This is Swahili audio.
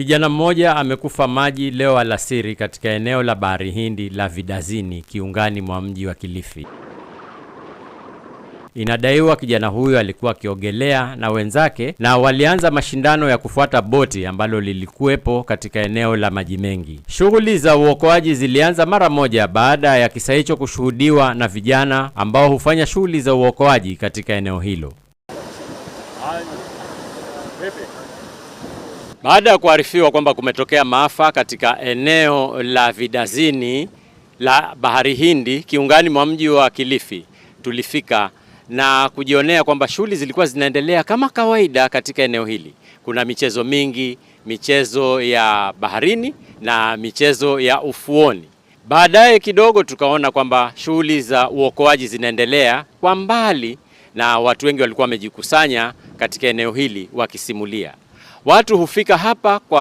Kijana mmoja amekufa maji leo alasiri katika eneo la Bahari Hindi la Vidazini, kiungani mwa mji wa Kilifi. Inadaiwa kijana huyo alikuwa akiogelea na wenzake na walianza mashindano ya kufuata boti ambalo lilikuwepo katika eneo la maji mengi. Shughuli za uokoaji zilianza mara moja baada ya kisa hicho kushuhudiwa na vijana ambao hufanya shughuli za uokoaji katika eneo hilo. Baada ya kuarifiwa kwamba kumetokea maafa katika eneo la Vidazini la Bahari Hindi kiungani mwa mji wa Kilifi, tulifika na kujionea kwamba shughuli zilikuwa zinaendelea kama kawaida katika eneo hili. Kuna michezo mingi, michezo ya baharini na michezo ya ufuoni. Baadaye kidogo tukaona kwamba shughuli za uokoaji zinaendelea kwa mbali na watu wengi walikuwa wamejikusanya katika eneo hili wakisimulia. Watu hufika hapa kwa